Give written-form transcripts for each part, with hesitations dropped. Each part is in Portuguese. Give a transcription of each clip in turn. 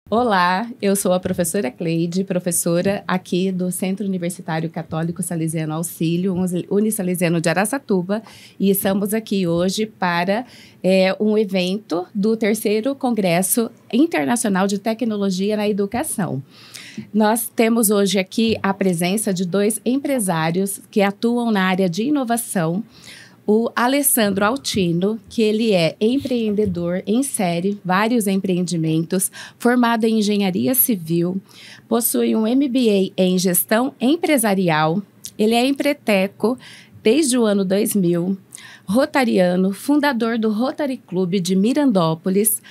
Olá, eu sou a professora Cleide, professora aqui do Centro Universitário Católico Salesiano Auxílio, Unisalesiano de Araçatuba, e estamos aqui hoje para um evento do 3º Congresso Internacional de Tecnologia na Educação. Nós temos hoje aqui a presença de 2 empresários que atuam na área de inovação. O Alessandro Altino, que ele é empreendedor em série, vários empreendimentos, formado em engenharia civil, possui um MBA em gestão empresarial, ele é empreteco desde o ano 2000, rotariano, fundador do Rotary Club de Mirandópolis,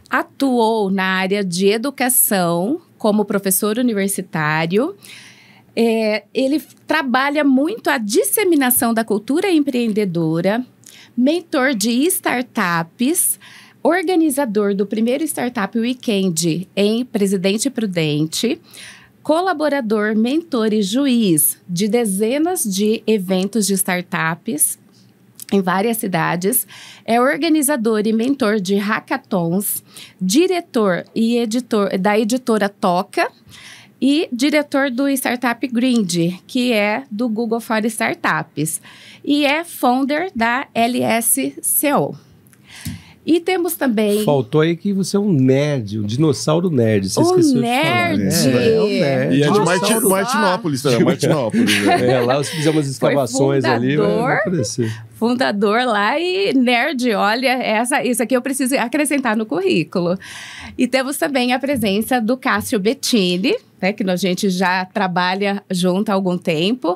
atuou na área de educação como professor universitário. Ele trabalha muito a disseminação da cultura empreendedora, mentor de startups, organizador do primeiro Startup Weekend em Presidente Prudente, colaborador, mentor e juiz de dezenas de eventos de startups em várias cidades, é organizador e mentor de hackathons, diretor e editor da editora Toca, e diretor do Startup Grind, que é do Google for Startups, e é founder da LSCO. E temos também... Faltou aí que você é um nerd, um dinossauro nerd. Você esqueceu nerd. De falar. É um nerd. E é de Martinópolis também. Martinópolis. Lá você fizer umas escavações ali, vai aparecer. Fundador lá e nerd, olha, isso aqui eu preciso acrescentar no currículo. E temos também a presença do Cássio Bettini, né, que a gente já trabalha junto há algum tempo,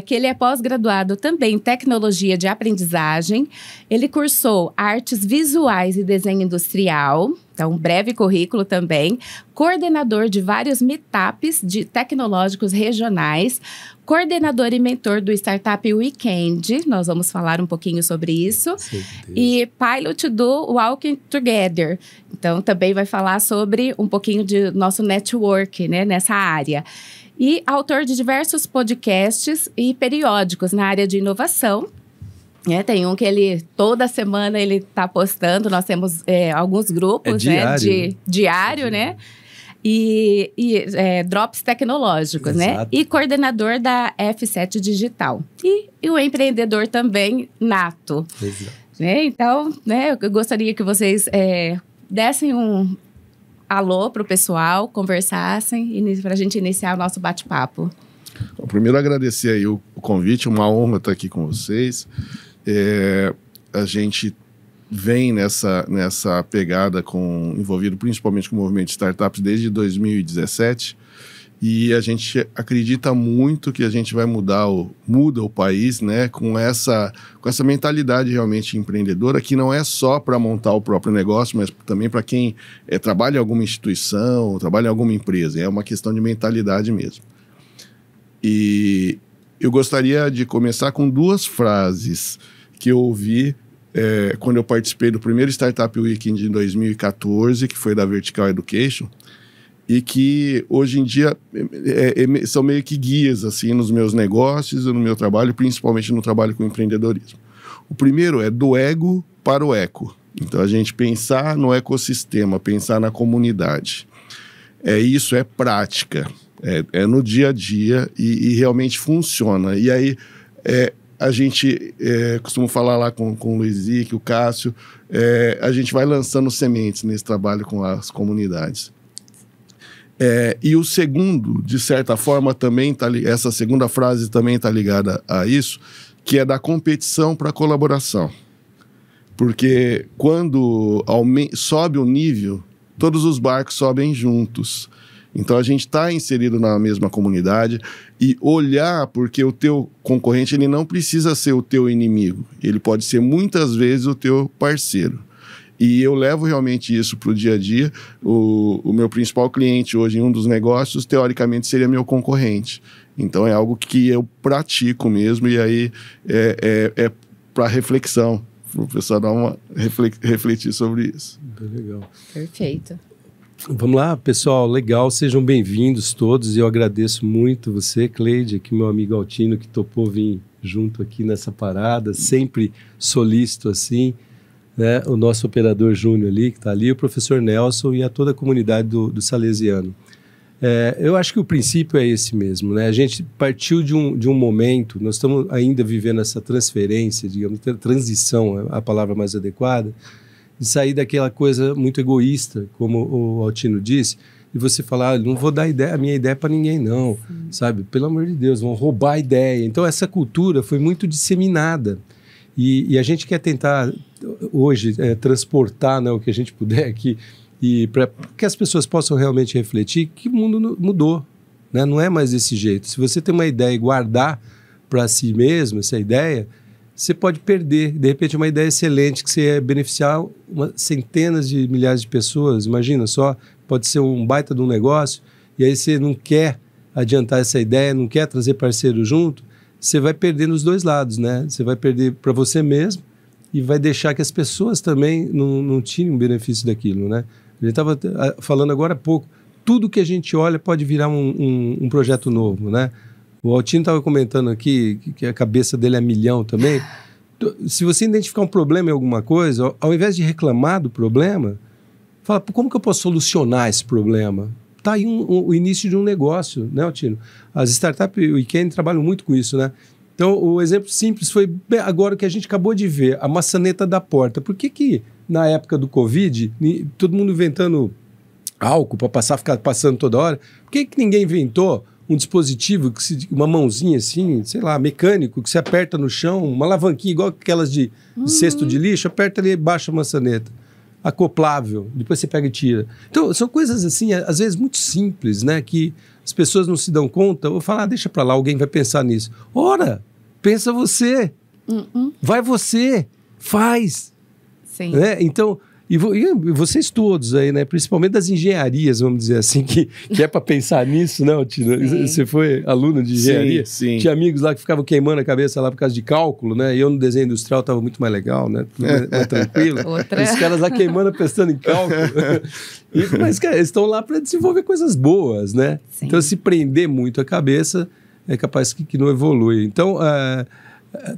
que ele é pós-graduado também em tecnologia de aprendizagem. Ele cursou artes visuais e desenho industrial, então um breve currículo também, coordenador de vários meetups tecnológicos regionais, coordenador e mentor do Startup Weekend, nós vamos falar um pouquinho sobre isso, e pilot do Walking Together, então também vai falar sobre um pouquinho de nosso network, né, nessa área. E autor de diversos podcasts e periódicos na área de inovação. Tem um que toda semana ele está postando, nós temos alguns grupos, diário, né? E drops tecnológicos, né? E coordenador da F7 Digital. E o empreendedor também nato. Exato. Né? Então, né, eu gostaria que vocês dessem um alô para o pessoal, conversassem para a gente iniciar o nosso bate-papo. Bom, primeiro agradecer aí o convite, uma honra estar aqui com vocês. A gente vem nessa pegada envolvido principalmente com o movimento de startups desde 2017 e a gente acredita muito que a gente vai muda o país, né, com essa mentalidade realmente empreendedora, que não é só para montar o próprio negócio, mas também para quem trabalha em alguma instituição, trabalha em alguma empresa. É uma questão de mentalidade mesmo. E eu gostaria de começar com 2 frases que eu ouvi quando eu participei do primeiro Startup Weekend em 2014, que foi da Vertical Education, e que hoje em dia são meio que guias assim, nos meus negócios e no meu trabalho, principalmente no trabalho com empreendedorismo. O primeiro é do ego para o eco. Então, a gente pensar no ecossistema, pensar na comunidade. Isso é prática, é no dia a dia e realmente funciona. E aí, a gente costuma falar lá com o Luiz Zic, o Cássio, a gente vai lançando sementes nesse trabalho com as comunidades. E o segundo, de certa forma, também essa segunda frase também está ligada a isso, que é da competição para a colaboração. Porque quando sobe o nível, todos os barcos sobem juntos. Então, a gente está inserido na mesma comunidade e olhar, porque o teu concorrente ele não precisa ser o teu inimigo. Ele pode ser, muitas vezes, o teu parceiro. E eu levo realmente isso para o dia a dia. O meu principal cliente hoje em um dos negócios, teoricamente, seria meu concorrente. Então, é algo que eu pratico mesmo e aí é para reflexão. Para o pessoal dar refletir sobre isso. Muito legal. Perfeito. Vamos lá, pessoal, legal, sejam bem-vindos todos e eu agradeço muito você, Cleide, aqui meu amigo Altino, que topou vir junto aqui nessa parada, sempre solícito assim, né, o nosso operador júnior ali, que está ali, o professor Nelson e a toda a comunidade do Salesiano. Eu acho que o princípio é esse mesmo, né? A gente partiu de um momento, nós estamos ainda vivendo essa transferência, digamos, transição é a palavra mais adequada, de sair daquela coisa muito egoísta, como o Altino disse, e você falar, não vou dar a minha ideia para ninguém não, sabe? Pelo amor de Deus, vão roubar a ideia. Então essa cultura foi muito disseminada e a gente quer tentar hoje transportar, né, o que a gente puder aqui, e para que as pessoas possam realmente refletir que o mundo mudou, né? Não é mais desse jeito. Se você tem uma ideia e guardar para si mesmo essa ideia, você pode perder. De repente, uma ideia excelente que você ia beneficiar centenas de milhares de pessoas. Imagina só, pode ser um baita de um negócio, e aí você não quer adiantar essa ideia, não quer trazer parceiro junto, você vai perder nos dois lados, né? Você vai perder para você mesmo e vai deixar que as pessoas também não tirem um benefício daquilo, né? A gente estava falando agora há pouco, tudo que a gente olha pode virar um projeto novo, né? O Altino estava comentando aqui que a cabeça dele é milhão também. Se você identificar um problema em alguma coisa, ao invés de reclamar do problema, fala, como que eu posso solucionar esse problema? Está aí o início de um negócio, né, Altino? As startups e o Weekend trabalham muito com isso, né? Então, o exemplo simples foi agora o que a gente acabou de ver, a maçaneta da porta. Por que na época do Covid, todo mundo inventando álcool para ficar passando toda hora, por que ninguém inventou um dispositivo, uma mãozinha assim, sei lá, mecânico, que se aperta no chão, uma alavanquinha igual aquelas de cesto de lixo, aperta ali e baixa a maçaneta. Acoplável, depois você pega e tira. Então, são coisas assim, às vezes muito simples, né, que as pessoas não se dão conta, ou falam, deixa pra lá, alguém vai pensar nisso. Ora, pensa você, vai você, faz. Sim. Né? Então, e vocês todos aí, né, principalmente das engenharias, vamos dizer assim, que é para pensar nisso, né, Altino? Você foi aluno de engenharia? Sim. Tinha amigos lá que ficavam queimando a cabeça lá por causa de cálculo, né? E eu no desenho industrial estava muito mais legal, né? Mais tranquilo. Os caras lá queimando, pensando em cálculo. Mas, cara, eles estão lá para desenvolver coisas boas, né? Sim. Então, se prender muito a cabeça, é capaz que não evolui. Então,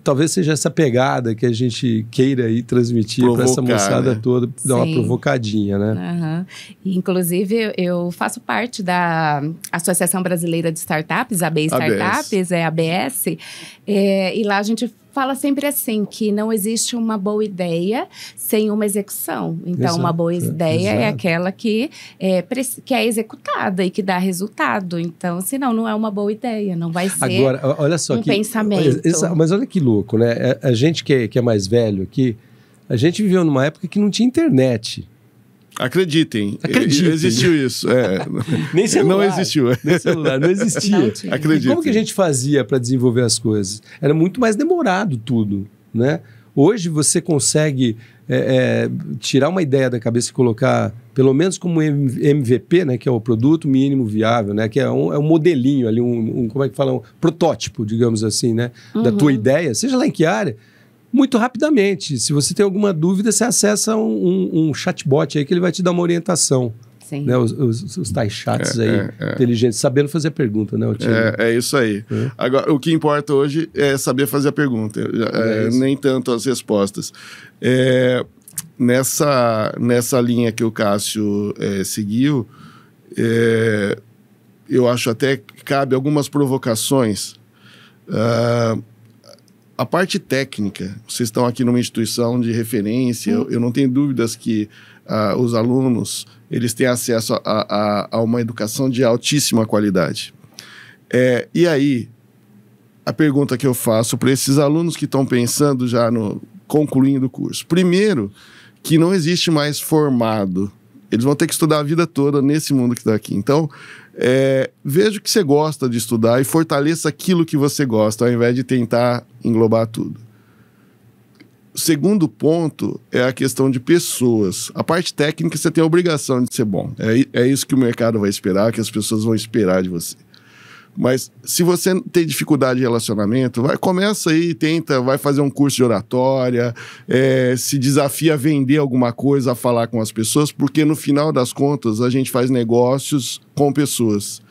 talvez seja essa pegada que a gente queira aí transmitir para essa moçada, né, toda, dar uma provocadinha, né? Inclusive, eu faço parte da Associação Brasileira de Startups, AB Startups, ABS, e lá a gente fala sempre assim, que não existe uma boa ideia sem uma execução. Então, uma boa ideia é aquela que é executada e que dá resultado. Então, senão não é uma boa ideia, não vai ser agora, olha só pensamento. Mas olha que louco, né? A gente que é mais velho aqui, a gente viveu numa época que não tinha internet. Acreditem. Existiu isso. Nem celular. Não existiu. Nem celular, não existia. Acreditem. E como que a gente fazia para desenvolver as coisas? Era muito mais demorado tudo, né? Hoje você consegue tirar uma ideia da cabeça e colocar, pelo menos como MVP, né, que é o produto mínimo viável, né, que é um modelinho ali, como é que fala? Um protótipo, digamos assim, né, da tua ideia, seja lá em que área, muito rapidamente. Se você tem alguma dúvida, você acessa um chatbot aí que ele vai te dar uma orientação. Sim. Né? Os tais chats aí inteligentes, sabendo fazer a pergunta, né? É isso aí. Agora, o que importa hoje é saber fazer a pergunta, nem tanto as respostas. Nessa linha que o Cássio seguiu, eu acho até que cabe algumas provocações. A parte técnica, vocês estão aqui numa instituição de referência, eu não tenho dúvidas que os alunos eles têm acesso a uma educação de altíssima qualidade. E aí, a pergunta que eu faço para esses alunos que estão pensando já no concluindo o curso. Primeiro, que não existe mais formado. Eles vão ter que estudar a vida toda nesse mundo que está aqui. Então, veja o que você gosta de estudar e fortaleça aquilo que você gosta, ao invés de tentar englobar tudo. O segundo ponto é a questão de pessoas. A parte técnica, você tem a obrigação de ser bom. É isso que o mercado vai esperar, que as pessoas vão esperar de você. Mas se você tem dificuldade de relacionamento, começa aí, vai fazer um curso de oratória, se desafia a vender alguma coisa, a falar com as pessoas, porque no final das contas a gente faz negócios com pessoas.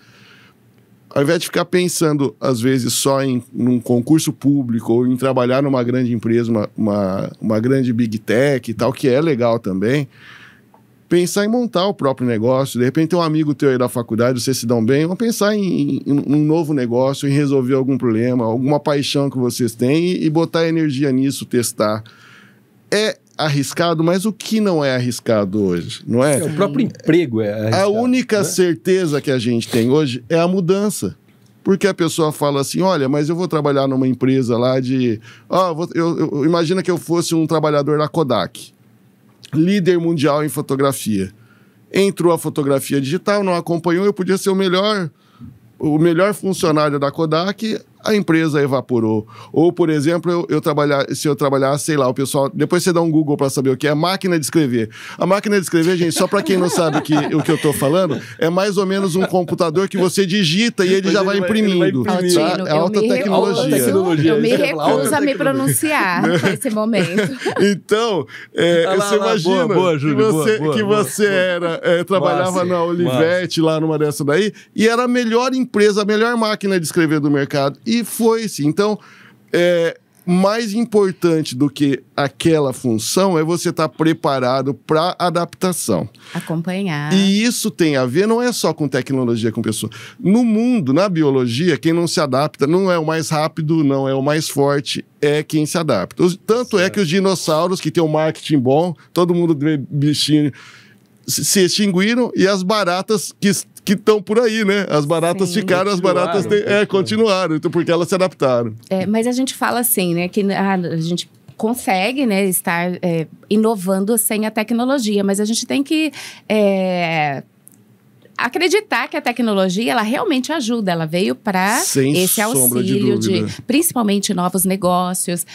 ao invés de ficar pensando, às vezes, só em um concurso público ou em trabalhar numa grande empresa, uma grande big tech e tal, que é legal também, pensar em montar o próprio negócio. De repente tem um amigo teu aí da faculdade, vocês se dão bem, vão pensar em um novo negócio, em resolver algum problema, alguma paixão que vocês têm e botar energia nisso, testar. É arriscado, mas o que não é arriscado hoje, não é? O próprio emprego é arriscado. A única né? certeza que a gente tem hoje é a mudança. Porque a pessoa fala assim, olha, mas eu vou trabalhar numa empresa lá de... imagina que eu fosse um trabalhador da Kodak, líder mundial em fotografia. Entrou a fotografia digital, não acompanhou, eu podia ser o melhor funcionário da Kodak, a empresa evaporou. Ou, por exemplo, se eu trabalhasse, sei lá, o pessoal... Depois você dá um Google para saber o que é máquina de escrever. A máquina de escrever, gente, só para quem não sabe o que eu estou falando, é mais ou menos um computador que você digita e ele já vai imprimindo. Altino, É alta tecnologia. Eu me recuso a me pronunciar nesse momento. Então, você imagina boa, Júlio, que você trabalhava na Olivetti, lá numa dessa daí, e era a melhor empresa, a melhor máquina de escrever do mercado. E foi-se. Então, mais importante do que aquela função é você estar preparado para adaptação. Acompanhar. E isso tem a ver, não é só com tecnologia, com pessoa. No mundo, na biologia, quem não se adapta não é o mais rápido, não é o mais forte, é quem se adapta. Tanto é que os dinossauros, que tem um marketing bom, todo mundo vê bichinho, se extinguiram, e as baratas que estão por aí, né? As baratas ficaram, as baratas continuaram, então, porque elas se adaptaram. Mas a gente fala assim, né? Que a gente consegue, né, estar inovando sem a tecnologia, mas a gente tem que acreditar que a tecnologia, ela realmente ajuda, ela veio para esse auxílio de principalmente novos negócios,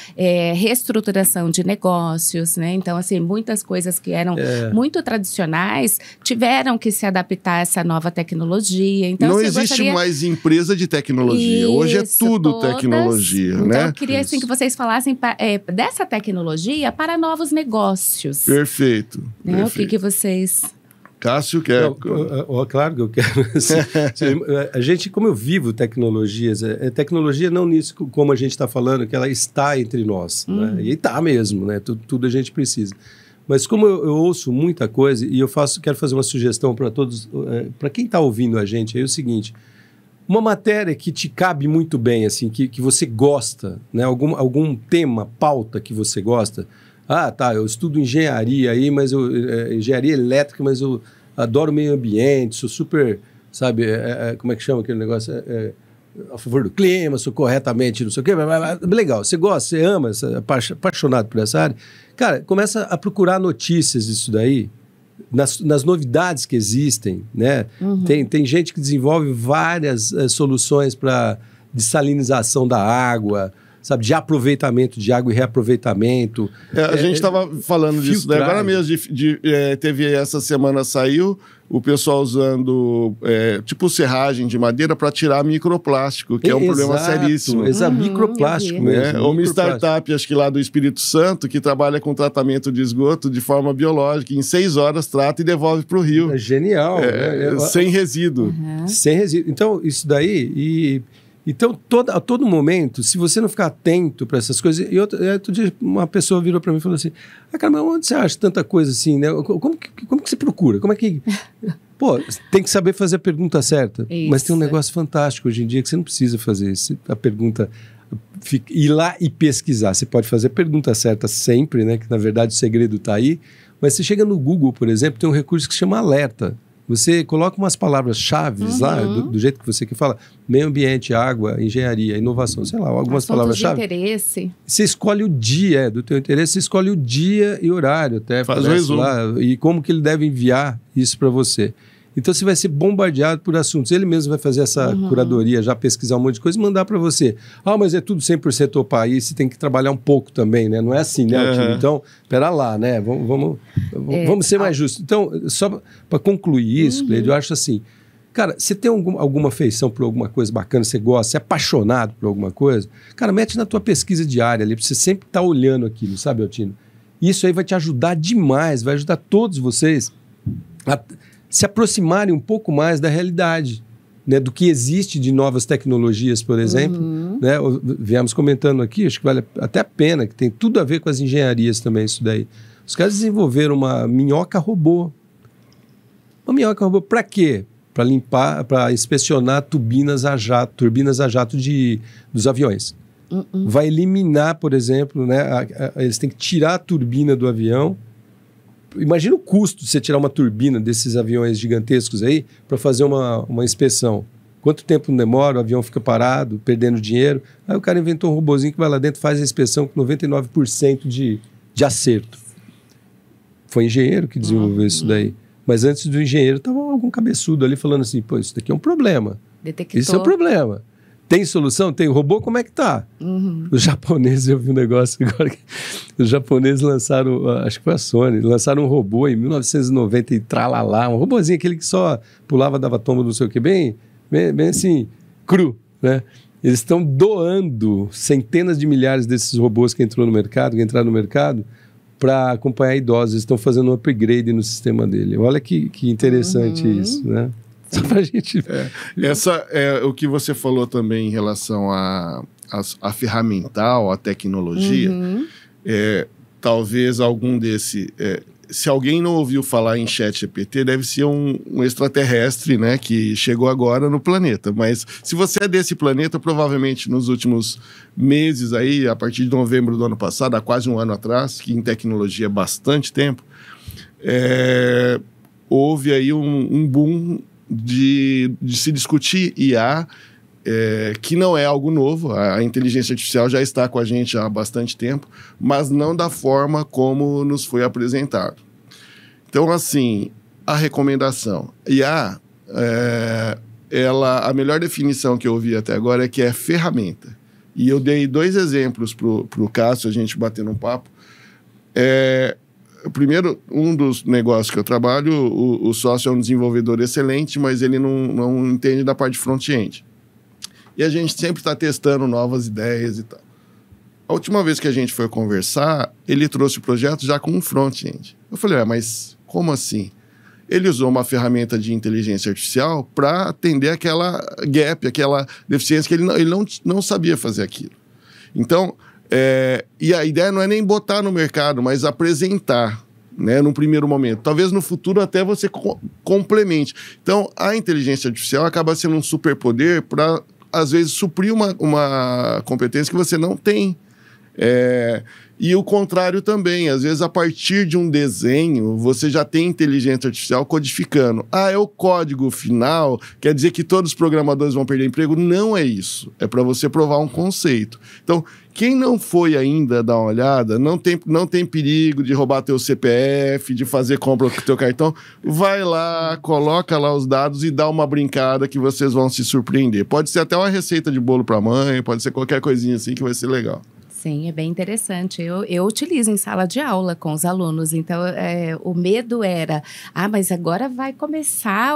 reestruturação de negócios, né? Então, assim, muitas coisas que eram muito tradicionais tiveram que se adaptar a essa nova tecnologia. Então, não assim, existe mais empresa de tecnologia. Isso, hoje é tudo tecnologia, então, né? Eu queria assim, que vocês falassem dessa tecnologia para novos negócios. Perfeito. Né? O que vocês... Cássio quer... Claro que eu quero. A gente, como eu vivo tecnologias, tecnologia não nisso como a gente está falando, que ela está entre nós. Né? E está mesmo, né? Tudo a gente precisa. Mas como eu ouço muita coisa, e quero fazer uma sugestão para todos, para quem está ouvindo a gente, é o seguinte: uma matéria que te cabe muito bem, assim, que você gosta, né? Algum tema, pauta que você gosta. Ah, tá, eu estudo engenharia aí, mas engenharia elétrica, mas eu adoro meio ambiente, sou super, sabe, como é que chama aquele negócio? A favor do clima, sou corretamente, não sei o quê. Legal, você gosta, você ama, você é apaixonado por essa área. Cara, começa a procurar notícias disso daí, nas novidades que existem, né? Tem gente que desenvolve várias soluções para dessalinização da água, sabe, de aproveitamento de água e reaproveitamento. A gente estava falando disso, né? Agora mesmo, teve essa semana, saiu o pessoal usando tipo serragem de madeira para tirar microplástico, que é um problema seríssimo. Exato, microplástico mesmo. Uma startup, acho que lá do Espírito Santo, que trabalha com tratamento de esgoto de forma biológica, em 6 horas trata e devolve para o rio. É genial. Sem resíduo. Sem resíduo. Então, isso daí... Então, a todo momento, se você não ficar atento para essas coisas... E outro dia, uma pessoa virou para mim e falou assim: cara, mas onde você acha tanta coisa assim, né? Como que você procura? Como é que... Pô, tem que saber fazer a pergunta certa. Isso. Mas tem um negócio fantástico hoje em dia que você não precisa fazer a pergunta... Ir lá e pesquisar. Você pode fazer a pergunta certa sempre, né? Que, na verdade, o segredo está aí. Mas você chega no Google, por exemplo, tem um recurso que se chama alerta. Você coloca umas palavras-chave lá, do jeito que você quer falar. Meio ambiente, água, engenharia, inovação, sei lá, algumas palavras-chave. Interesse. Você escolhe o dia do teu interesse, você escolhe o dia e horário até. Faz o resumo. E como que ele deve enviar isso para você. Então você vai ser bombardeado por assuntos. Ele mesmo vai fazer essa curadoria, já pesquisar um monte de coisa e mandar para você. Ah, mas é tudo 100% opa, aí você tem que trabalhar um pouco também, né? Não é assim, né, Altino? Então, pera lá, né? Vamos ser mais justos. Então, só para concluir isso, Cleide, eu acho assim, cara, você tem alguma afeição por alguma coisa bacana, você gosta, você é apaixonado por alguma coisa, cara, mete na tua pesquisa diária ali, para você sempre estar olhando aquilo, sabe, Altino? Isso aí vai te ajudar demais, vai ajudar todos vocês a se aproximarem um pouco mais da realidade, né, do que existe de novas tecnologias, por exemplo. Né? Viemos comentando aqui, acho que vale até a pena, que tem tudo a ver com as engenharias também isso daí. Os caras desenvolveram uma minhoca robô. Uma minhoca robô para quê? Para limpar, para inspecionar turbinas a jato dos aviões. Vai eliminar, por exemplo, né, eles têm que tirar a turbina do avião. Imagina o custo de você tirar uma turbina desses aviões gigantescos aí para fazer uma inspeção. Quanto tempo não demora, o avião fica parado, perdendo dinheiro. Aí o cara inventou um robozinho que vai lá dentro, faz a inspeção com 99% de acerto. Foi engenheiro que desenvolveu isso daí. Mas antes do engenheiro, estava algum cabeçudo ali falando assim, pô, isso daqui é um problema. Detectou. Isso é um problema. Tem solução? Tem. O robô, como é que tá? Os japoneses, eu vi um negócio agora, que os japoneses lançaram, acho que foi a Sony, lançaram um robô em 1990 e tralalá, um robôzinho, aquele que só pulava, dava tomba, não sei o que, bem assim, cru, né? Eles estão doando centenas de milhares desses robôs que entraram no mercado, para acompanhar idosos. Eles estão fazendo um upgrade no sistema dele. Olha que interessante isso, né? Só pra gente... Essa é o que você falou também em relação a ferramental, a tecnologia. Talvez algum desse... se alguém não ouviu falar em ChatGPT, deve ser um extraterrestre, né, que chegou agora no planeta. Mas se você é desse planeta, provavelmente nos últimos meses aí, a partir de novembro do ano passado, há quase um ano atrás, que em tecnologia é bastante tempo, houve aí um boom de se discutir IA, que não é algo novo. A inteligência artificial já está com a gente há bastante tempo, mas não da forma como nos foi apresentado. Então, assim, a recomendação. IA, a melhor definição que eu ouvi até agora é que é ferramenta. E eu dei 2 exemplos para o Cássio, a gente batendo um papo. Primeiro, um dos negócios que eu trabalho, o sócio é um desenvolvedor excelente, mas ele não entende da parte front-end. E a gente sempre está testando novas ideias e tal. A última vez que a gente foi conversar, ele trouxe o projeto já com um front-end. Eu falei, mas como assim? Ele usou uma ferramenta de inteligência artificial para atender aquela gap, aquela deficiência que ele não sabia fazer aquilo. Então, e a ideia não é nem botar no mercado, mas apresentar, né, num primeiro momento. Talvez no futuro até você complemente. Então, a inteligência artificial acaba sendo um superpoder para, às vezes, suprir uma competência que você não tem. E o contrário também. Às vezes, a partir de um desenho, você já tem inteligência artificial codificando. É o código final, quer dizer que todos os programadores vão perder emprego? Não é isso. É para você provar um conceito. Então, quem não foi ainda dar uma olhada, não tem perigo de roubar teu CPF, de fazer compra com teu cartão. Vai lá, coloca lá os dados e dá uma brincada que vocês vão se surpreender. Pode ser até uma receita de bolo para mãe, pode ser qualquer coisinha assim que vai ser legal. Sim, é bem interessante. Eu utilizo em sala de aula com os alunos. Então, o medo era, mas agora vai começar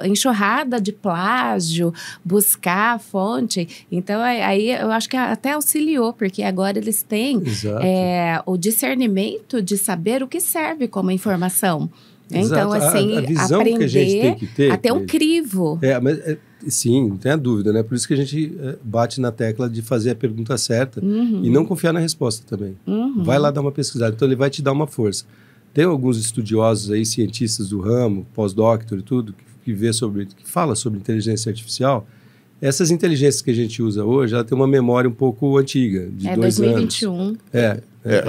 a enxurrada de plágio, buscar a fonte. Então, aí eu acho que até auxiliou, porque agora eles têm o discernimento de saber o que serve como informação. Então, assim, a visão aprender que a gente tem que ter, até um crivo. Sim, não tem a dúvida, né? Por isso que a gente bate na tecla de fazer a pergunta certa e não confiar na resposta também. Vai lá dar uma pesquisada, então ele vai te dar uma força. Tem alguns estudiosos aí, cientistas do ramo, pós-doctor e tudo, que fala sobre inteligência artificial. Essas inteligências que a gente usa hoje, ela tem uma memória um pouco antiga, de 2 2021. anos.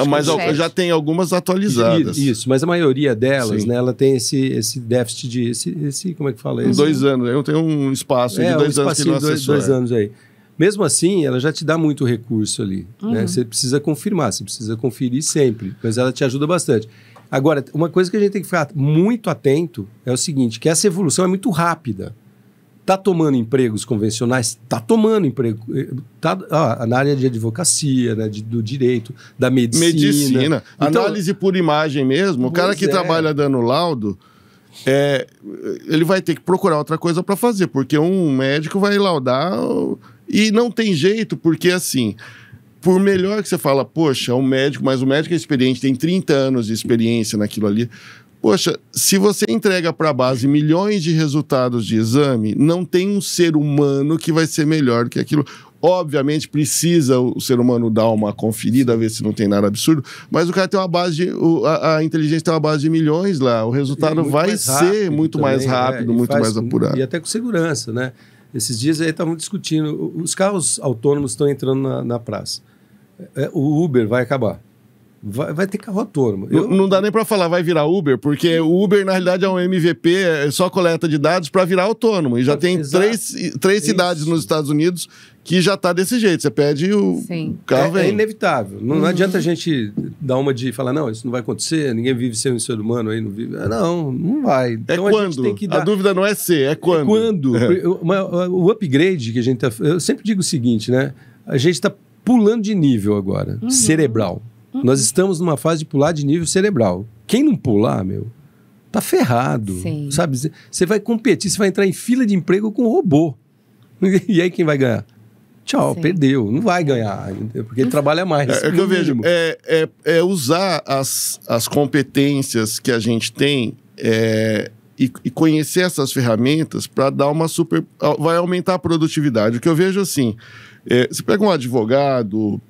Mas já tem algumas atualizadas. Isso, mas a maioria delas, né, ela tem esse déficit de... como é que fala isso? 2 anos, eu tenho um espaço de 2 anos que não acessou. 2 anos aí. Mesmo assim, ela já te dá muito recurso ali. Né? Você precisa confirmar, você precisa conferir sempre, mas ela te ajuda bastante. Agora, uma coisa que a gente tem que ficar muito atento é o seguinte, que essa evolução é muito rápida. Está tomando empregos convencionais? Está tomando emprego. Na área de advocacia, né, do direito, da medicina. Então, análise por imagem mesmo. O cara que trabalha dando laudo, ele vai ter que procurar outra coisa para fazer, porque um médico vai laudar e não tem jeito, porque assim... Por melhor que você fala, poxa, um médico, mas o médico é experiente, tem 30 anos de experiência naquilo ali. Poxa, se você entrega para a base milhões de resultados de exame, não tem um ser humano que vai ser melhor do que aquilo. Obviamente, precisa o ser humano dar uma conferida, ver se não tem nada absurdo, mas o cara tem uma base a inteligência tem uma base de milhões lá, o resultado vai ser muito mais rápido, muito mais apurado. E até com segurança, né? Esses dias aí estavam discutindo, os carros autônomos estão entrando na praça. O Uber vai acabar. Vai ter carro autônomo. Não dá nem para falar vai virar Uber, porque o Uber, na realidade, é um MVP, é só coleta de dados para virar autônomo. E já tem três cidades nos Estados Unidos que já está desse jeito. Você pede o carro, vem. É inevitável. Não adianta a gente dar uma de falar, não, isso não vai acontecer, ninguém vive sem um ser humano aí, não vive. Não vai. Então, quando? A gente tem que dar... A dúvida não é se, é quando. Quando. O upgrade que a gente eu sempre digo o seguinte, né? A gente está pulando de nível agora, cerebral. Nós estamos numa fase de pular de nível cerebral. Quem não pular, tá ferrado. Sim. Sabe? Você vai competir, você vai entrar em fila de emprego com um robô. E aí quem vai ganhar? Tchau, perdeu. Não vai ganhar, porque ele trabalha mais. É o que eu vejo. É usar as competências que a gente tem e conhecer essas ferramentas para dar uma super... Vai aumentar a produtividade. O que eu vejo assim, você pega um advogado...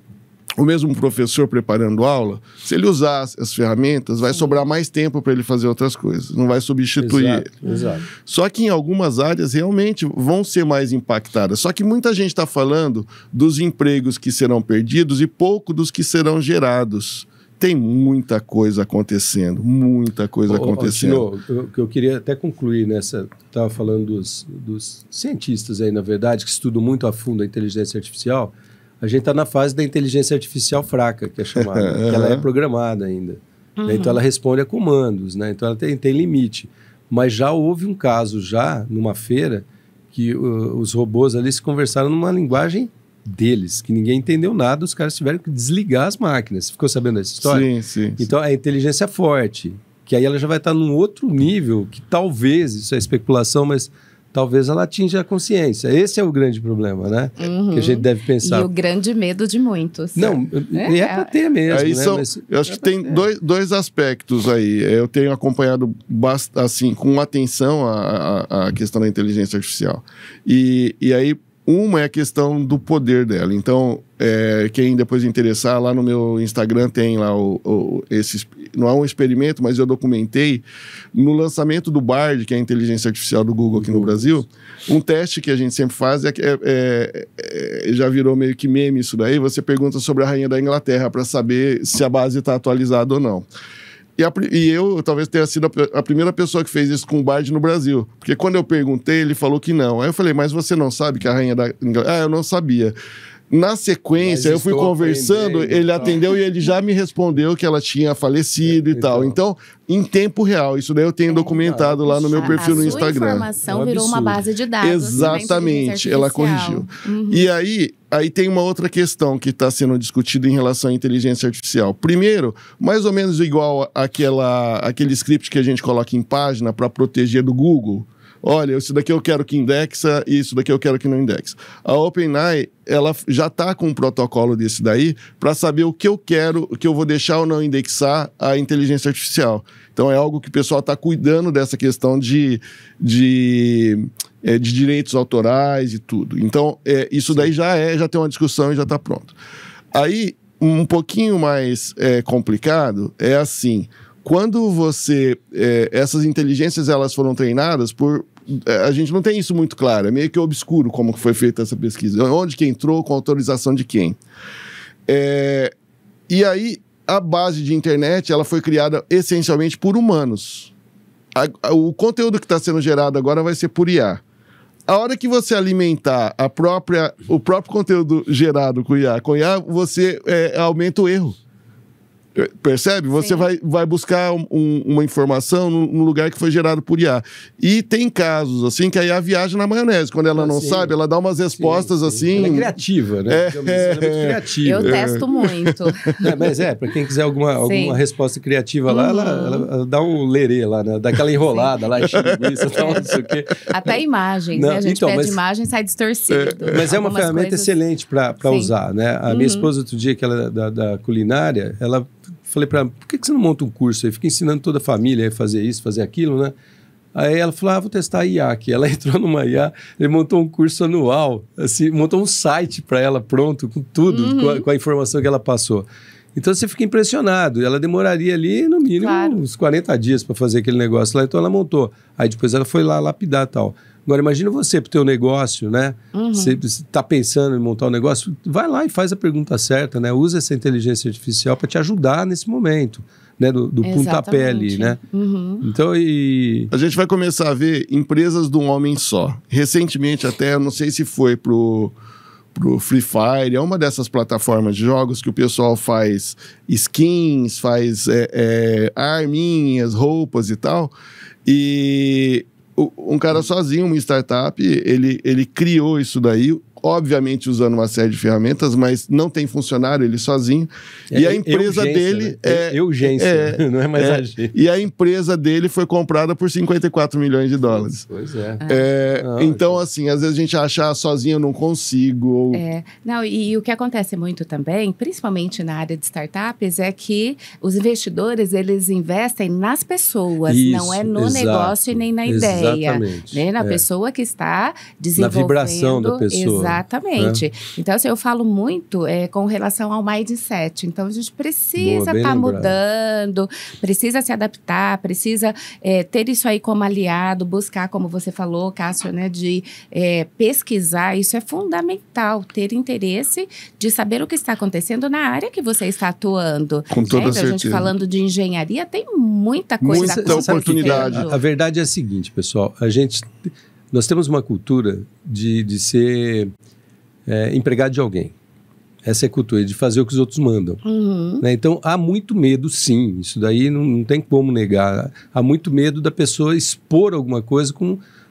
O mesmo professor preparando aula, se ele usar as ferramentas, vai sobrar mais tempo para ele fazer outras coisas. Não vai substituir ele. Exato. Só que em algumas áreas realmente vão ser mais impactadas. Só que muita gente está falando dos empregos que serão perdidos e pouco dos que serão gerados. Tem muita coisa acontecendo, muita coisa acontecendo. Tino, eu queria até concluir nessa... Estava falando dos cientistas aí, na verdade, que estudam muito a fundo a inteligência artificial. A gente está na fase da inteligência artificial fraca, que é chamada, que ela é programada ainda. Então, ela responde a comandos, né? Então, ela tem limite. Mas já houve um caso, numa feira, que os robôs ali se conversaram numa linguagem deles, que ninguém entendeu nada, os caras tiveram que desligar as máquinas. Você ficou sabendo dessa história? Sim. Então, a inteligência forte, que aí ela já vai estar num outro nível, que talvez, isso é especulação, mas... Talvez ela atinja a consciência. Esse é o grande problema, né? Que a gente deve pensar. E o grande medo de muitos. Não, é para ter mesmo. Aí né? Eu acho que tem dois aspectos aí. Eu tenho acompanhado assim, com atenção a questão da inteligência artificial. E aí, uma é a questão do poder dela. Então, quem depois interessar, lá no meu Instagram tem lá não é um experimento, mas eu documentei no lançamento do Bard, que é a inteligência artificial do Google aqui no Brasil, um teste que a gente sempre faz já virou meio que meme isso daí, você pergunta sobre a rainha da Inglaterra para saber se a base está atualizada ou não. E eu talvez tenha sido a primeira pessoa que fez isso com o Bard no Brasil. Porque quando eu perguntei, ele falou que não. Aí eu falei, mas você não sabe que a rainha da Inglaterra... eu não sabia. Na sequência, eu fui conversando, ele atendeu e ele já me respondeu que ela tinha falecido e tal. Então, em tempo real, isso daí eu tenho documentado lá no meu perfil no Instagram. A informação virou uma base de dados. Exatamente, ela corrigiu. E aí tem uma outra questão que está sendo discutida em relação à inteligência artificial. Primeiro, mais ou menos igual aquele script que a gente coloca em página para proteger do Google. Olha, isso daqui eu quero que indexa e isso daqui eu quero que não indexa. A OpenAI, ela já está com um protocolo desse daí para saber o que eu quero, o que eu vou deixar ou não indexar a inteligência artificial. Então, é algo que o pessoal está cuidando dessa questão de direitos autorais e tudo. Então, isso daí já tem uma discussão e já está pronto. Aí, um pouquinho mais complicado é assim... Quando essas inteligências elas foram treinadas a gente não tem isso muito claro, é meio que obscuro como foi feita essa pesquisa, onde que entrou, com autorização de quem. E aí, a base de internet ela foi criada essencialmente por humanos. O conteúdo que está sendo gerado agora vai ser por IA. A hora que você alimentar o próprio conteúdo gerado com IA, você aumenta o erro. Percebe? Você vai buscar uma informação no lugar que foi gerado por IA. E tem casos, assim, que a IA viaja na maionese. Quando ela não sabe, ela dá umas respostas assim... Ela é criativa, né? Ela é muito criativa. Eu testo muito. Mas para quem quiser alguma resposta criativa lá, ela dá um lerê lá, né? Dá aquela enrolada lá, enche linguiça, tal, não sei o quê. Até imagens, né? A gente pede imagem e sai distorcido. Mas é uma ferramenta excelente para usar, né? A minha esposa, outro dia, que ela é da culinária, ela falei para ela, por que você não monta um curso aí? Fica ensinando toda a família a fazer isso, fazer aquilo, né? Aí ela falou, vou testar a IA aqui. Ela entrou numa IA, ele montou um curso anual, assim, montou um site para ela pronto, com tudo, com a informação que ela passou. Então você fica impressionado. Ela demoraria ali, no mínimo, uns 40 dias para fazer aquele negócio lá. Então ela montou. Aí depois ela foi lá lapidar e tal. Agora, imagina você pro teu negócio, né? Você está pensando em montar um negócio, vai lá e faz a pergunta certa, né? Usa essa inteligência artificial para te ajudar nesse momento, né? Do pontapé ali, né? Então, a gente vai começar a ver empresas de um homem só. Recentemente até, eu não sei se foi pro Free Fire, é uma dessas plataformas de jogos que o pessoal faz skins, faz arminhas, roupas e tal. E um cara sozinho, uma startup, ele criou isso daí, obviamente usando uma série de ferramentas, mas não tem funcionário, ele sozinho. E a empresa dele... Urgência, não é mais agência. E a empresa dele foi comprada por 54 milhões de dólares. Pois é. Então, assim, às vezes a gente acha sozinho eu não consigo. Ou... Não, e o que acontece muito também, principalmente na área de startups, é que os investidores, eles investem nas pessoas, não é no negócio e nem na ideia. Né? Na pessoa que está desenvolvendo... Na vibração da pessoa. Exatamente. Então, assim, eu falo muito com relação ao mindset. Então, a gente precisa estar mudando, precisa se adaptar, precisa ter isso aí como aliado, buscar, como você falou, Cássio, né, de pesquisar. Isso é fundamental, ter interesse de saber o que está acontecendo na área que você está atuando. Com toda certeza. A gente falando de engenharia, tem muita coisa acontecendo. Muita oportunidade. A verdade é a seguinte, pessoal. Nós temos uma cultura de ser empregado de alguém. Essa é a cultura, de fazer o que os outros mandam. Né? Então, há muito medo, sim. Isso daí não tem como negar. Há muito medo da pessoa expor alguma coisa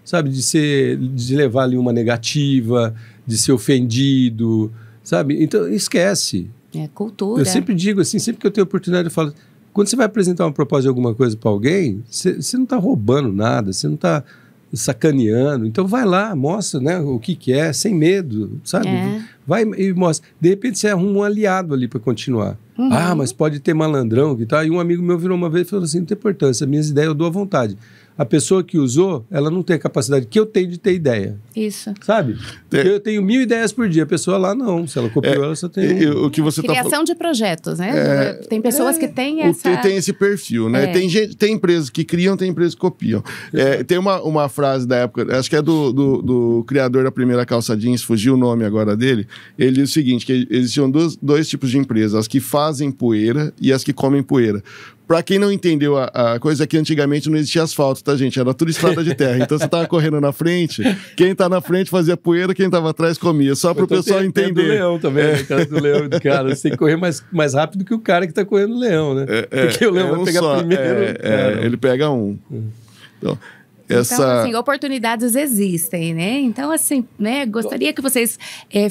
sabe, de levar ali uma negativa, de ser ofendido, sabe? Então, esquece. É cultura. Eu sempre digo assim, sempre que eu tenho oportunidade, eu falo, quando você vai apresentar uma proposta de alguma coisa para alguém, você não está roubando nada, você não está sacaneando, então vai lá, mostra, né, o que é, sem medo, sabe? Vai e mostra. De repente você arruma um aliado ali para continuar. Mas pode ter malandrão e tal. E um amigo meu virou uma vez e falou assim, não tem importância, minhas ideias eu dou à vontade. A pessoa que usou, ela não tem a capacidade que eu tenho de ter ideia. Isso. Sabe? Porque eu tenho 1000 ideias por dia, a pessoa lá não. Se ela copiou, ela só tem o que você criação de projetos, né? Tem pessoas que têm tem esse perfil, né? Tem empresas que criam, tem empresas que copiam. Tem uma frase da época, acho que é do criador da primeira calça jeans, fugiu o nome agora dele. Ele diz o seguinte, que existiam dois tipos de empresas, as que fazem poeira e as que comem poeira. Pra quem não entendeu a coisa, é que antigamente não existia asfalto, tá, gente? Era tudo estrada de terra. Então você tava correndo na frente, quem tá na frente fazia poeira, quem tava atrás comia. Só pro pessoal entender. Do leão também, né? O cara do leão, cara, você tem que correr mais rápido que o cara que tá correndo o leão, né? Porque o leão vai pegar primeiro. Ele pega um. Então, assim, oportunidades existem, né? Então, assim, né, gostaria que vocês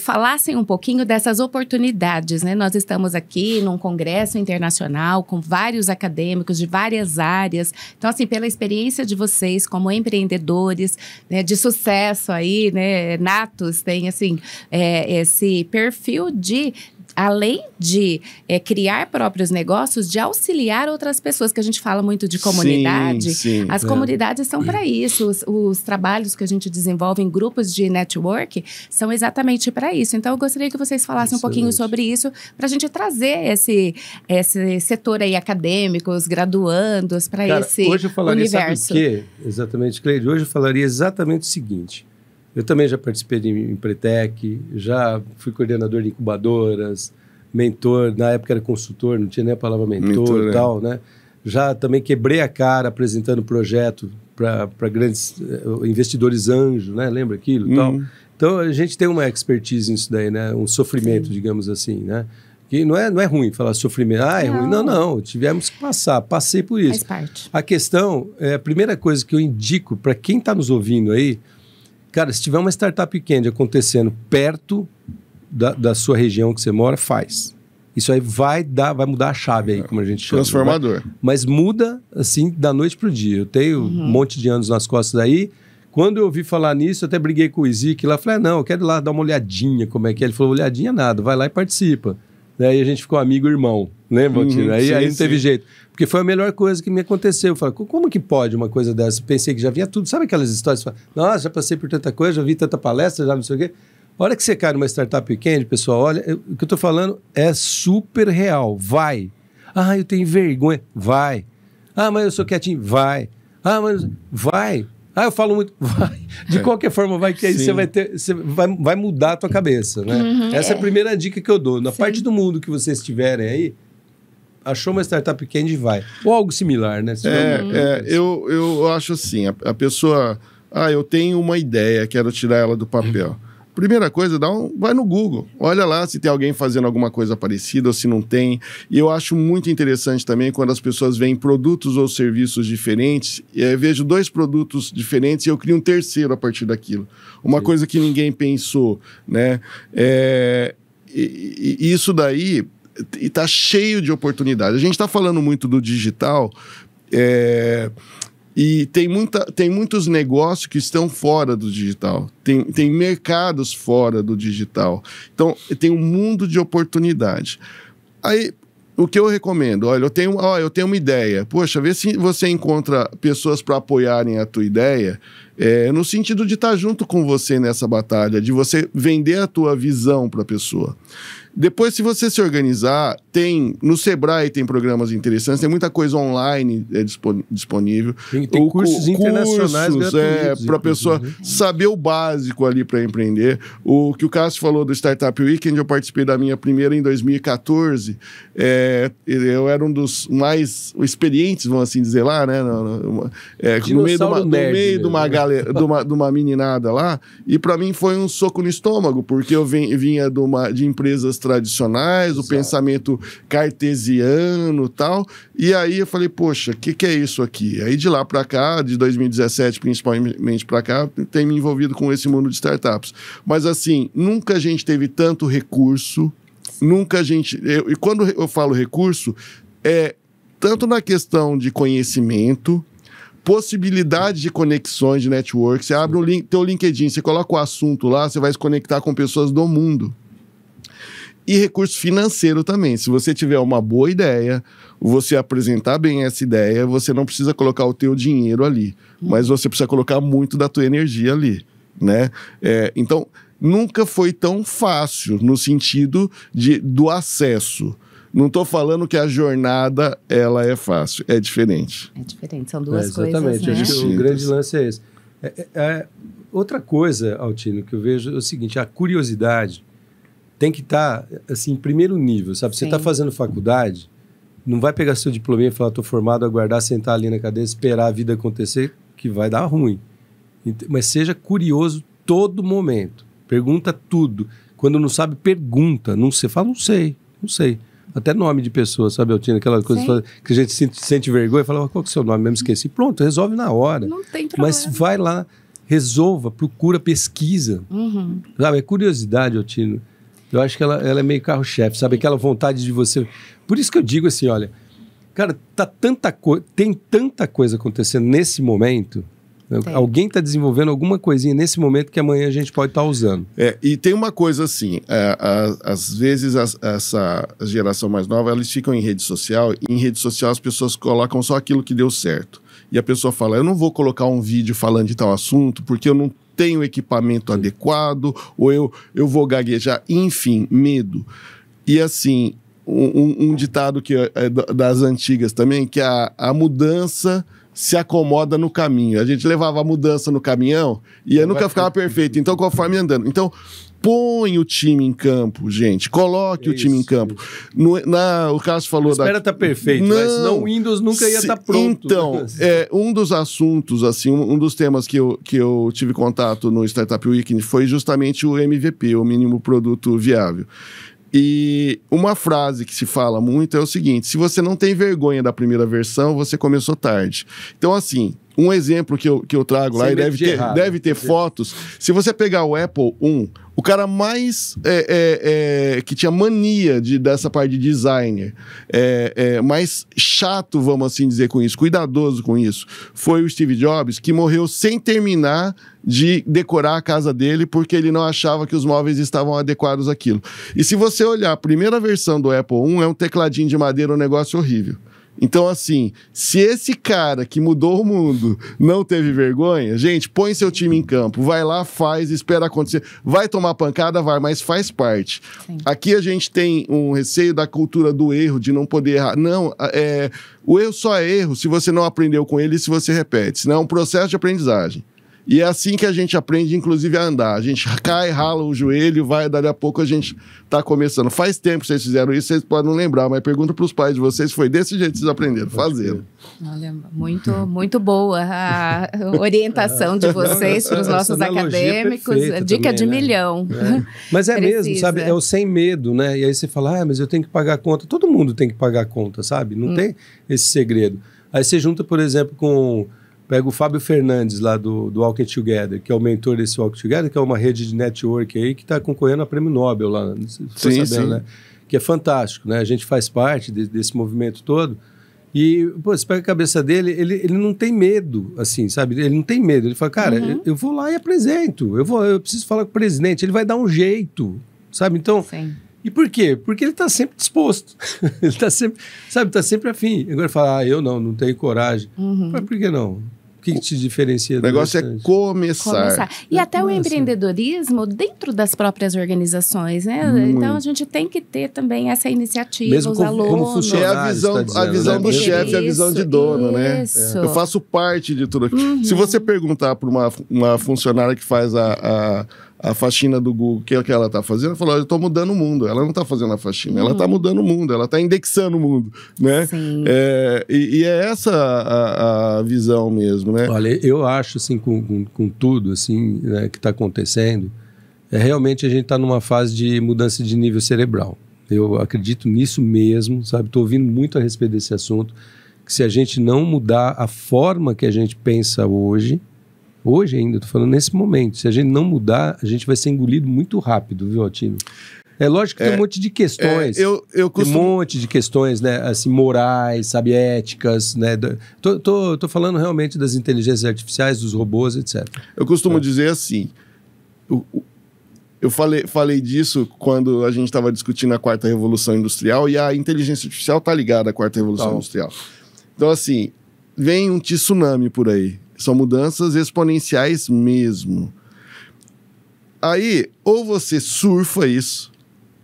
falassem um pouquinho dessas oportunidades, né? Nós estamos aqui num congresso internacional com vários acadêmicos de várias áreas. Então, assim, pela experiência de vocês como empreendedores, né, de sucesso aí, né, natos, tem, assim, esse perfil de... além de criar próprios negócios, de auxiliar outras pessoas, que a gente fala muito de comunidade. As comunidades são para isso. Os trabalhos que a gente desenvolve em grupos de network são exatamente para isso. Então, eu gostaria que vocês falassem um pouquinho sobre isso, para a gente trazer esse setor aí acadêmico, os graduandos, para esse universo. Hoje eu falaria, sabe o quê? Exatamente, Cleide. Hoje eu falaria exatamente o seguinte. Eu também já participei de Empretec, já fui coordenador de incubadoras, mentor, na época era consultor, não tinha nem a palavra mentor e tal, né? Já também quebrei a cara apresentando projeto para grandes investidores anjo, né? Lembra aquilo e tal? Então, a gente tem uma expertise nisso daí, né? Um sofrimento, digamos assim, né? Que não é ruim falar sofrimento. É ruim. Não. Tivemos que passei por isso. Faz parte. A questão, a primeira coisa que eu indico para quem está nos ouvindo aí, cara, se tiver uma startup pequena acontecendo perto da sua região que você mora, faz. Isso aí vai mudar a chave aí, como a gente chama. Transformador. Mas muda, assim, da noite pro dia. Eu tenho um monte de anos nas costas aí. Quando eu ouvi falar nisso, eu até briguei com o Izik lá. Falei, não, eu quero ir lá dar uma olhadinha como é que é. Ele falou, olhadinha nada, vai lá e participa. né? E a gente ficou amigo irmão, lembra, Altino? Aí não teve jeito. Porque foi a melhor coisa que me aconteceu. Eu falei, como que pode uma coisa dessa? Pensei que já vinha tudo. Sabe aquelas histórias? Nossa, já passei por tanta coisa, já vi tanta palestra, já não sei o quê. A hora que você cai numa startup pequena, pessoal, olha, o que eu tô falando é super real. Vai. Ah, eu tenho vergonha. Vai. Ah, mas eu sou quietinho. Vai. Ah, mas vai. Ah, eu falo muito. Vai. De qualquer forma, vai que aí você vai ter. Você vai mudar a tua cabeça, né? Essa é a primeira dica que eu dou. Na parte do mundo que vocês estiverem aí, achou uma startup pequena e vai. Ou algo similar, né? Eu acho assim, a pessoa... eu tenho uma ideia, quero tirar ela do papel. Primeira coisa, vai no Google. Olha lá se tem alguém fazendo alguma coisa parecida ou se não tem. E eu acho muito interessante também quando as pessoas veem produtos ou serviços diferentes. Eu vejo 2 produtos diferentes e eu crio um terceiro a partir daquilo. Uma coisa que ninguém pensou, né? E isso daí... E está cheio de oportunidades. A gente está falando muito do digital e tem muitos negócios que estão fora do digital. Tem mercados fora do digital. Então, tem um mundo de oportunidade. Aí, o que eu recomendo? Olha, eu tenho uma ideia. Poxa, vê se você encontra pessoas para apoiarem a tua ideia, no sentido de estar junto com você nessa batalha, de você vender a tua visão para a pessoa. Depois, se você se organizar, no Sebrae tem programas interessantes, tem muita coisa online disponível. Tem cursos internacionais gratuitos. Para a pessoa saber o básico ali para empreender. O que o Cássio falou do Startup Weekend, eu participei da minha primeira em 2014. Eu era um dos mais experientes, vamos assim dizer lá, né? No meio de uma meninada lá. E para mim foi um soco no estômago, porque eu vinha de empresas tradicionais, o pensamento cartesiano e tal, e aí eu falei, poxa, o que é isso aqui? Aí de lá para cá, de 2017 principalmente para cá, tem me envolvido com esse mundo de startups. Mas assim, nunca a gente teve tanto recurso, e quando eu falo recurso, tanto na questão de conhecimento, possibilidade de conexões de network. Você abre o teu LinkedIn, você coloca o assunto lá, você vai se conectar com pessoas do mundo. E recurso financeiro também. Se você tiver uma boa ideia, você apresentar bem essa ideia, você não precisa colocar o teu dinheiro ali, mas você precisa colocar muito da tua energia ali, né? Então, nunca foi tão fácil no sentido do acesso. Não estou falando que a jornada ela é fácil, é diferente. É diferente, são duas coisas, exatamente. né? Acho que o grande lance é esse. Outra coisa, Altino, que eu vejo é o seguinte, a curiosidade tem que estar, assim, em primeiro nível, sabe? Você está fazendo faculdade, não vai pegar seu diplominha e falar, estou formado, aguardar, sentar ali na cadeira, esperar a vida acontecer, que vai dar ruim. Mas seja curioso todo momento. Pergunta tudo. Quando não sabe, pergunta. Você fala, não sei. Até nome de pessoa, sabe, Altino? Aquela coisa que a gente sente vergonha e fala, qual que é o seu nome? Mesmo esqueci. Pronto, resolve na hora. Não tem problema. Mas vai lá, resolva, procura, pesquisa. Sabe, é curiosidade, Altino. Eu acho que ela é meio carro-chefe, sabe? Aquela vontade de você... Por isso que eu digo assim, olha, cara, tem tanta coisa acontecendo nesse momento, né? Alguém está desenvolvendo alguma coisinha nesse momento que amanhã a gente pode estar usando. E tem uma coisa assim, às vezes essa geração mais nova, eles ficam em rede social, e em rede social as pessoas colocam só aquilo que deu certo. E a pessoa fala, eu não vou colocar um vídeo falando de tal assunto, porque eu não tenho equipamento adequado, ou eu vou gaguejar, enfim, medo. E assim, um ditado que é das antigas também, que a mudança se acomoda no caminho. A gente levava a mudança no caminhão e nunca ficava perfeito. Então, conforme andando. Então, põe o time em campo, gente. Coloque o time em campo. O Cássio falou... Espera estar perfeito, mas senão o Windows nunca ia estar pronto. Então, um dos assuntos, assim, um dos temas que eu tive contato no Startup Weekend foi justamente o MVP, o mínimo produto viável. E uma frase que se fala muito é o seguinte, se você não tem vergonha da primeira versão, você começou tarde. Então, assim, Um exemplo que eu trago lá, e deve ter fotos. Se você pegar o Apple I, o cara mais que tinha mania dessa parte de designer, mais chato, vamos assim dizer, com isso, cuidadoso com isso, foi o Steve Jobs, que morreu sem terminar de decorar a casa dele, porque ele não achava que os móveis estavam adequados àquilo. E se você olhar a primeira versão do Apple I, é um tecladinho de madeira, um negócio horrível. Então, assim, se esse cara que mudou o mundo não teve vergonha, gente, põe seu time em campo, vai lá, faz, espera acontecer. Vai tomar pancada, vai, mas faz parte. Sim. Aqui a gente tem um receio da cultura do erro, de não poder errar. Não, o erro só é erro se você não aprendeu com ele e se você repete. Senão é um processo de aprendizagem. E é assim que a gente aprende, inclusive, a andar. A gente cai, rala o joelho, vai, dali a pouco a gente tá começando. Faz tempo que vocês fizeram isso, vocês podem não lembrar, mas pergunta para os pais de vocês, foi desse jeito que vocês aprenderam, fazendo. Olha, muito boa a orientação de vocês para os nossos acadêmicos. Dica também, de milhão. Mas mesmo, sabe? É o sem medo, né? E aí você fala, mas eu tenho que pagar a conta. Todo mundo tem que pagar a conta, sabe? Não tem esse segredo. Aí você junta, por exemplo, pega o Fábio Fernandes lá do Walk It Together, que é o mentor desse Walk It Together, que é uma rede de network aí que está concorrendo a prêmio Nobel lá, sim. Né? Que é fantástico, né? A gente faz parte desse movimento todo. E, você pega a cabeça dele, ele não tem medo, assim, sabe? Ele não tem medo. Ele fala, cara, eu vou lá e apresento. Eu preciso falar com o presidente. Ele vai dar um jeito, sabe? Então... Sim. E por quê? Porque ele está sempre disposto. Ele está sempre, sabe, está sempre afim. Agora fala, eu não tenho coragem. Mas por que não? O que te diferencia? O negócio é começar. E até o empreendedorismo dentro das próprias organizações, né? Então a gente tem que ter também essa iniciativa, mesmo os alunos. Como funcionário, a visão do chefe, a visão de dono, né? Eu faço parte de tudo aquilo. Se você perguntar para uma funcionária que faz a faxina do Google, que é o que ela está fazendo, ela falou, eu estou mudando o mundo. Ela não está fazendo a faxina, ela está mudando o mundo, ela está indexando o mundo, né? Sim. E é essa a visão mesmo, né? Olha, eu acho, assim, com tudo, assim, né, que está acontecendo, realmente a gente está numa fase de mudança de nível cerebral. Eu acredito nisso mesmo, sabe? Estou ouvindo muito a respeito desse assunto, que se a gente não mudar a forma que a gente pensa hoje ainda, estou falando nesse momento, se a gente não mudar, a gente vai ser engolido muito rápido, viu, Altino? É lógico que tem um monte de questões. Tem um monte de questões, né, assim, morais, sabe, éticas, né? Tô falando realmente das inteligências artificiais, dos robôs, etc. Eu costumo dizer assim, eu falei disso quando a gente estava discutindo a quarta revolução industrial, e a inteligência artificial está ligada à quarta revolução industrial. Então, assim, vem um tsunami por aí. São mudanças exponenciais mesmo. Aí, ou você surfa isso,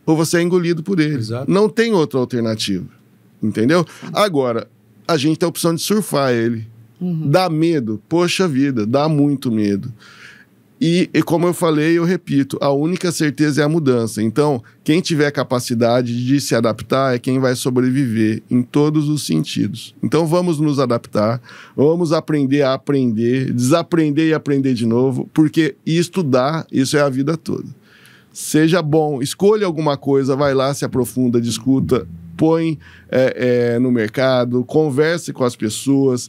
ou você é engolido por ele. Exato. Não tem outra alternativa. Entendeu? Agora, a gente tem a opção de surfar ele. Dá medo? Poxa vida, dá muito medo. E como eu falei, eu repito, a única certeza é a mudança. Então, quem tiver capacidade de se adaptar é quem vai sobreviver em todos os sentidos. Então, vamos nos adaptar, vamos aprender a aprender, desaprender e aprender de novo, porque estudar, isso é a vida toda. Seja bom, escolha alguma coisa, vai lá, se aprofunda, discuta, põe no mercado, converse com as pessoas,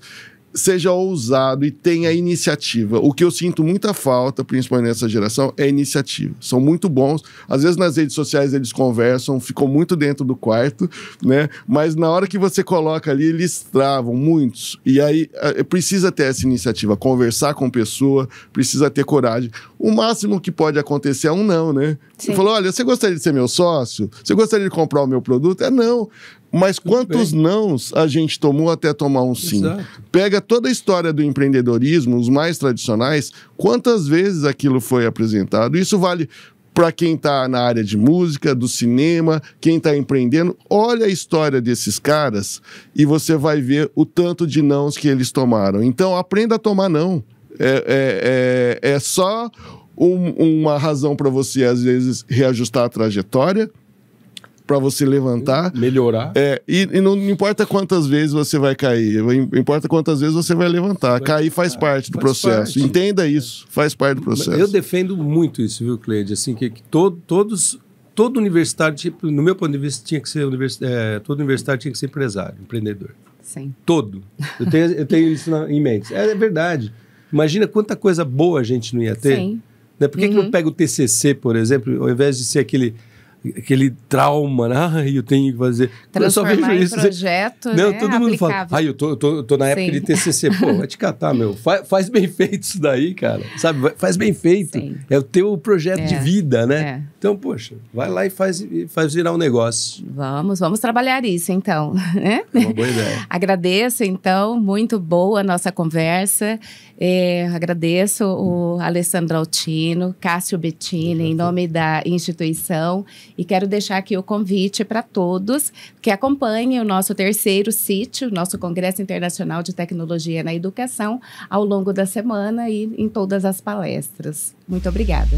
seja ousado e tenha iniciativa. O que eu sinto muita falta, principalmente nessa geração, é iniciativa. São muito bons. Às vezes nas redes sociais eles conversam, ficam muito dentro do quarto, né? Mas na hora que você coloca ali, eles travam, muitos. E aí precisa ter essa iniciativa, conversar com pessoa, precisa ter coragem. O máximo que pode acontecer é um não, né? Sim. Você falou, olha, você gostaria de ser meu sócio? Você gostaria de comprar o meu produto? Não. Mas quantos nãos a gente tomou até tomar um sim? Exato. Pega toda a história do empreendedorismo, os mais tradicionais, quantas vezes aquilo foi apresentado? Isso vale para quem está na área de música, do cinema, quem está empreendendo. Olha a história desses caras e você vai ver o tanto de nãos que eles tomaram. Então, aprenda a tomar não. É só uma razão para você, às vezes, reajustar a trajetória, para você levantar. Melhorar. E não importa quantas vezes você vai cair, importa quantas vezes você vai levantar. Cair faz parte do processo. Entenda isso, faz parte do processo. Eu defendo muito isso, viu, Cleide? Assim, que todo universitário, no meu ponto de vista, tinha que ser todo universitário tinha que ser empresário, empreendedor. Sim. Todo. Eu tenho isso em mente. É verdade. Imagina quanta coisa boa a gente não ia ter. Sim. Né? Por que não pega o TCC, por exemplo, ao invés de ser aquele trauma, né? Eu tenho que fazer. Transformar eu só vejo isso. Em projeto, não, né? todo mundo fala, eu tô na época de TCC. Pô, vai te catar, meu. Faz bem feito isso daí, cara. Sabe? Faz bem feito. Sim. É o teu projeto de vida, né? Então, poxa, vai lá e faz virar um negócio. Vamos trabalhar isso, então. É uma boa ideia. Agradeço, então, muito boa a nossa conversa. Agradeço o Alessandro Altino, Cássio Bettini, em nome da instituição. E quero deixar aqui o convite para todos que acompanhem o nosso terceiro sítio, nosso Congresso Internacional de Tecnologia na Educação, ao longo da semana e em todas as palestras. Muito obrigada.